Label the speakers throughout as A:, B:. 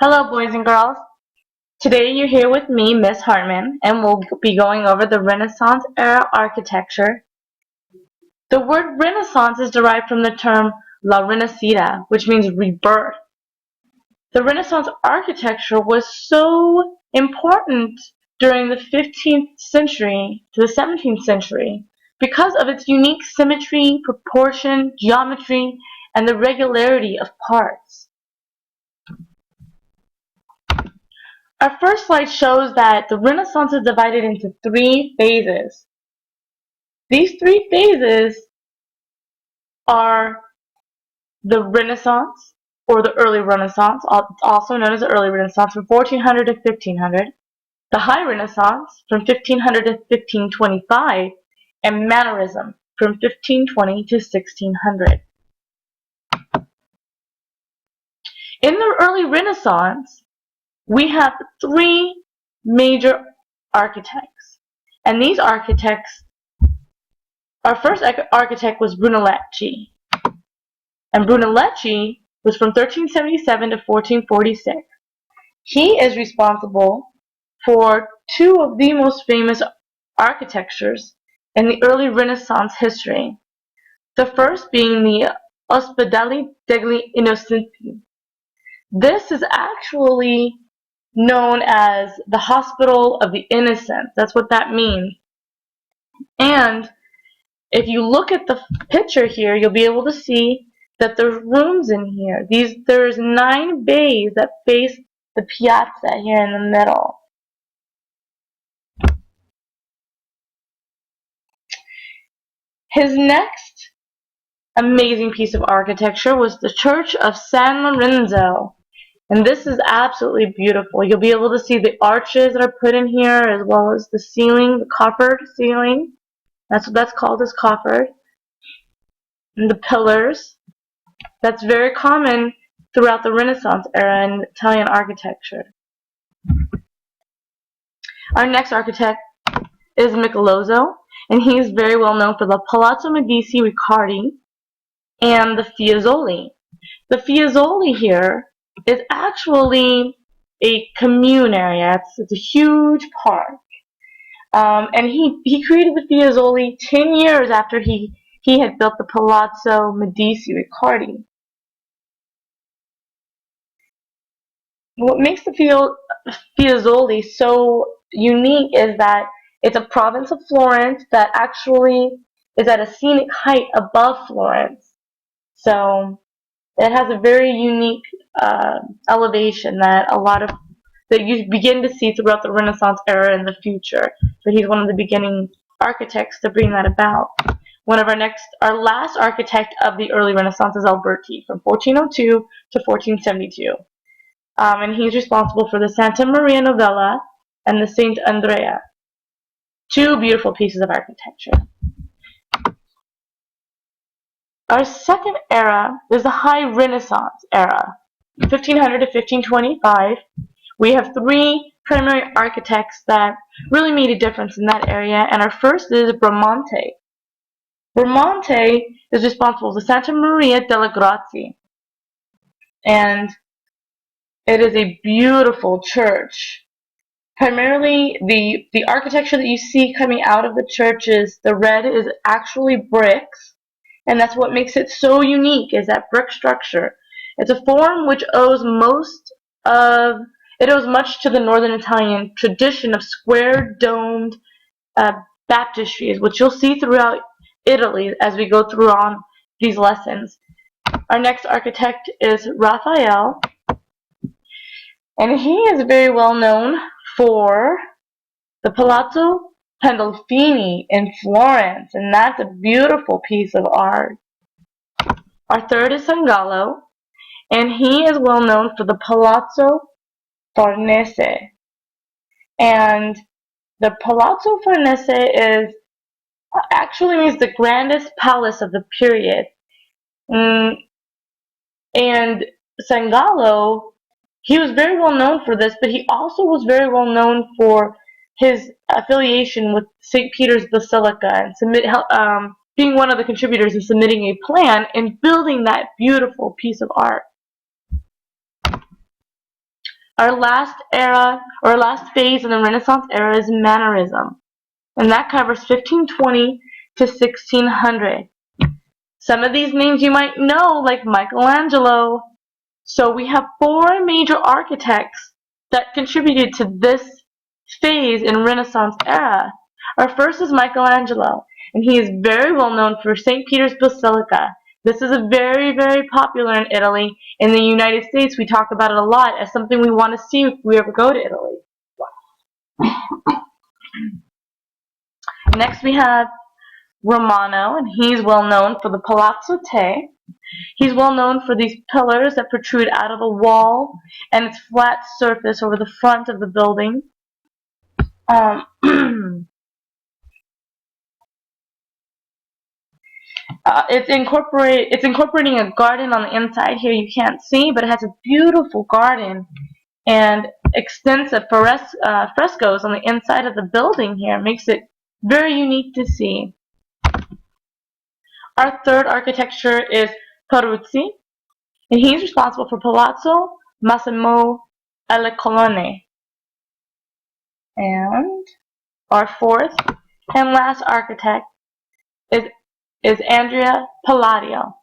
A: Hello, boys and girls. Today you're here with me, Miss Hartman, and we'll be going over the Renaissance era architecture. The word Renaissance is derived from the term La Rinascita, which means rebirth. The Renaissance architecture was so important during the 15th century to the 17th century because of its unique symmetry, proportion, geometry, and the regularity of parts. Our first slide shows that the Renaissance is divided into three phases. These three phases are the Renaissance, or the early Renaissance, also known as the early Renaissance, from 1400 to 1500, the High Renaissance, from 1500 to 1525, and Mannerism, from 1520 to 1600. In the early Renaissance, we have three major architects, and these architects, our first architect was Brunelleschi, and Brunelleschi was from 1377 to 1446. He is responsible for two of the most famous architectures in the early Renaissance history. The first being the Ospedale degli Innocenti. This is actually known as the Hospital of the Innocents. That's what that means. And if you look at the picture here, you'll be able to see that there's rooms in here. There's 9 bays that face the piazza here in the middle. His next amazing piece of architecture was the Church of San Lorenzo. And this is absolutely beautiful. You'll be able to see the arches that are put in here, as well as the ceiling, the coffered ceiling. That's what that's called, is coffered. And the pillars. That's very common throughout the Renaissance era in Italian architecture. Our next architect is Michelozzo, and he is very well known for the Palazzo Medici Riccardi and the Fiesoli. The Fiesoli here is actually a commune area. It's a huge park. And he created the Fiesoli 10 years after he had built the Palazzo Medici Riccardi. What makes the Fiesoli so unique is that it's a province of Florence that actually is at a scenic height above Florence. So it has a very unique elevation that you begin to see throughout the Renaissance era in the future. So he's one of the beginning architects to bring that about. Our last architect of the early Renaissance is Alberti, from 1402 to 1472. And he's responsible for the Santa Maria Novella and the Saint Andrea. Two beautiful pieces of architecture. Our second era is the High Renaissance era, 1500 to 1525. We have three primary architects that really made a difference in that area, and our first is Bramante. Bramante is responsible for Santa Maria delle Grazie, and it is a beautiful church. Primarily, the architecture that you see coming out of the church the red is actually bricks, and that's what makes it so unique, is that brick structure. It's a form which owes much to the Northern Italian tradition of square domed baptistries, which you'll see throughout Italy as we go through on these lessons. Our next architect is Raphael, and he is very well known for the Palazzo Pandolfini in Florence, and that's a beautiful piece of art. Our third is Sangallo, and he is well known for the Palazzo Farnese. And the Palazzo Farnese actually means the grandest palace of the period. And Sangallo, he was very well known for this, but he also was very well known for his affiliation with St. Peter's Basilica and being one of the contributors in submitting a plan and building that beautiful piece of art. Our last era, or last phase in the Renaissance era is Mannerism, and that covers 1520 to 1600. Some of these names you might know, like Michelangelo. So we have four major architects that contributed to this phase in Renaissance era. Our first is Michelangelo, and he is very well known for St. Peter's Basilica. This is a very, very popular in Italy. In the United States, we talk about it a lot as something we want to see if we ever go to Italy. Next we have Romano, and he's well known for the Palazzo Te. He's well known for these pillars that protrude out of the wall and its flat surface over the front of the building. It's incorporating a garden on the inside here. You can't see, but it has a beautiful garden and extensive frescoes on the inside of the building here. It makes it very unique to see. Our third architecture is Peruzzi, and he's responsible for Palazzo Massimo alle Colonne. And our fourth and last architect is Andrea Palladio,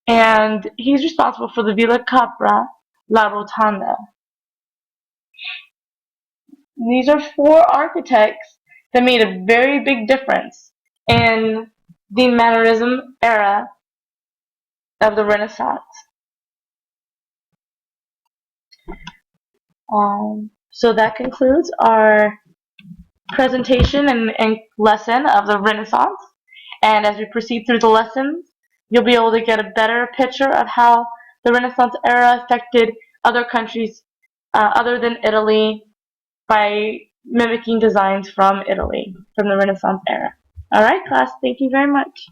A: and he's responsible for the Villa Capra La Rotonda. These are four architects that made a very big difference in the Mannerism era of the Renaissance. So that concludes our presentation and lesson of the Renaissance. And as we proceed through the lessons, you'll be able to get a better picture of how the Renaissance era affected other countries other than Italy by mimicking designs from Italy, from the Renaissance era. Alright, class, thank you very much.